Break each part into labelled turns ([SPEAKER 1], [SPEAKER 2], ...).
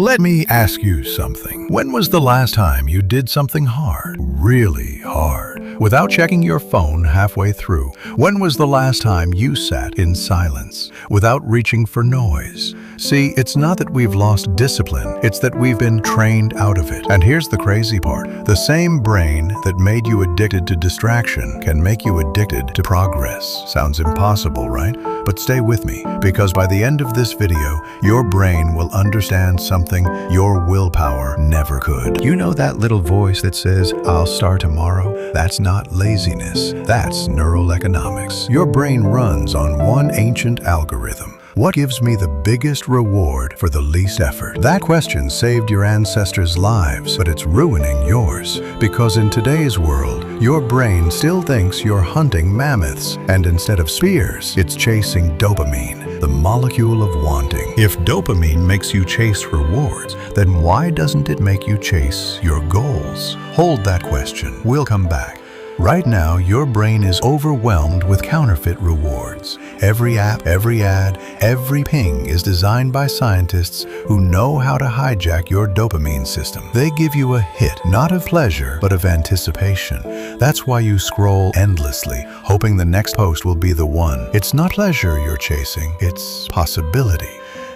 [SPEAKER 1] Let me ask you something. When was the last time you did something hard, really hard, without checking your phone halfway through? When was the last time you sat in silence, without reaching for noise? See, it's not that we've lost discipline, it's that we've been trained out of it. And here's the crazy part. The same brain that made you addicted to distraction can make you addicted to progress. Sounds impossible, right? But stay with me, because by the end of this video, your brain will understand something your willpower never could. You know that little voice that says, "I'll start tomorrow"? That's not laziness, that's neuroeconomics. Your brain runs on one ancient algorithm. What gives me the biggest reward for the least effort? That question saved your ancestors' lives, but it's ruining yours. Because in today's world, your brain still thinks you're hunting mammoths, and instead of spears, it's chasing dopamine, the molecule of wanting. If dopamine makes you chase rewards, then why doesn't it make you chase your goals? Hold that question. We'll come back. Right now, your brain is overwhelmed with counterfeit rewards. Every app, every ad, every ping is designed by scientists who know how to hijack your dopamine system. They give you a hit, not of pleasure, but of anticipation. That's why you scroll endlessly, hoping the next post will be the one. It's not pleasure you're chasing, it's possibility.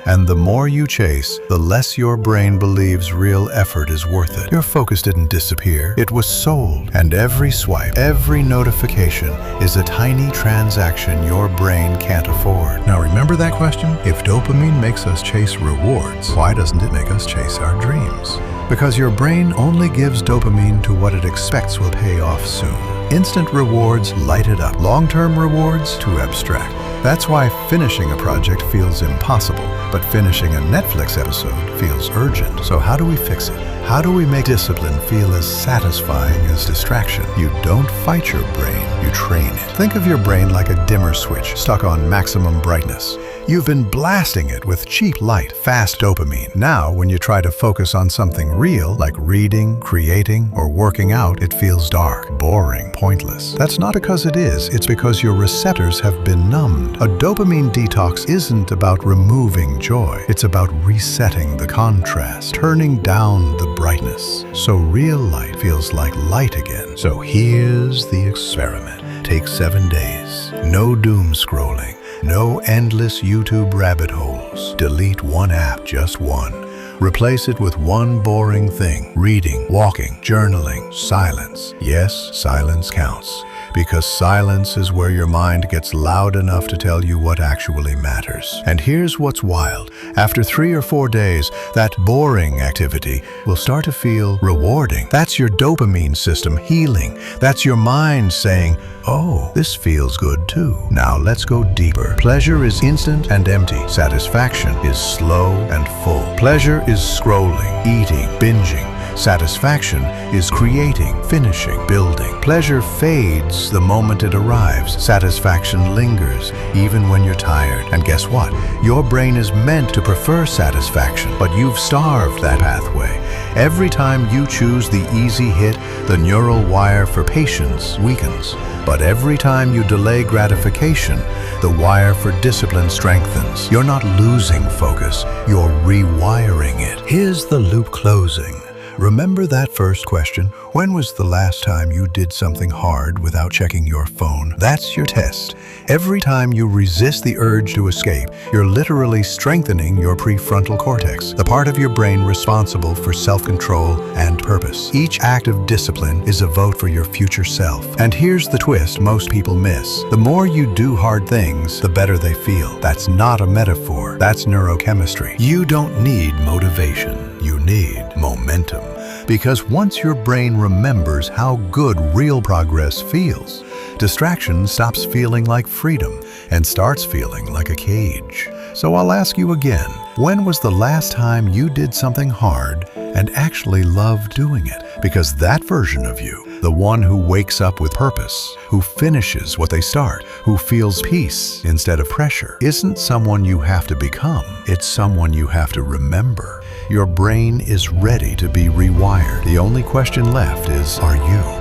[SPEAKER 1] And the more you chase, the less your brain believes real effort is worth it. Your focus didn't disappear, it was sold. And every swipe, every notification is a tiny transaction your brain can't afford. Now remember that question? If dopamine makes us chase rewards, why doesn't it make us chase our dreams? Because your brain only gives dopamine to what it expects will pay off soon. Instant rewards light it up. Long-term rewards, too abstract. That's why finishing a project feels impossible, but finishing a Netflix episode feels urgent. So how do we fix it? How do we make discipline feel as satisfying as distraction? You don't fight your brain, you train it. Think of your brain like a dimmer switch stuck on maximum brightness. You've been blasting it with cheap light, fast dopamine. Now, when you try to focus on something real, like reading, creating, or working out, it feels dark, boring, pointless. That's not because it is, it's because your receptors have been numbed. A dopamine detox isn't about removing joy, it's about resetting the contrast, turning down the brightness, so real light feels like light again. So here's the experiment. Take 7 days. No doom scrolling. No endless YouTube rabbit holes. Delete one app, just one. Replace it with one boring thing. Reading, walking, journaling, silence. Yes, silence counts. Because silence is where your mind gets loud enough to tell you what actually matters. And here's what's wild. After 3 or 4 days, that boring activity will start to feel rewarding. That's your dopamine system healing. That's your mind saying, "Oh, this feels good too." Now let's go deeper. Pleasure is instant and empty. Satisfaction is slow and full. Pleasure is scrolling, eating, binging. Satisfaction is creating, finishing, building. Pleasure fades the moment it arrives. Satisfaction lingers, even when you're tired. And guess what? Your brain is meant to prefer satisfaction, but you've starved that pathway. Every time you choose the easy hit, the neural wire for patience weakens. But every time you delay gratification, the wire for discipline strengthens. You're not losing focus, you're rewiring it. Here's the loop closing. Remember that first question? When was the last time you did something hard without checking your phone? That's your test. Every time you resist the urge to escape, you're literally strengthening your prefrontal cortex, the part of your brain responsible for self-control and purpose. Each act of discipline is a vote for your future self. And here's the twist most people miss. The more you do hard things, the better they feel. That's not a metaphor. That's neurochemistry. You don't need motivation. You need momentum. Because once your brain remembers how good real progress feels, distraction stops feeling like freedom and starts feeling like a cage. So I'll ask you again, when was the last time you did something hard and actually loved doing it? Because that version of you, the one who wakes up with purpose, who finishes what they start, who feels peace instead of pressure, isn't someone you have to become, it's someone you have to remember. Your brain is ready to be rewired. The only question left is, are you?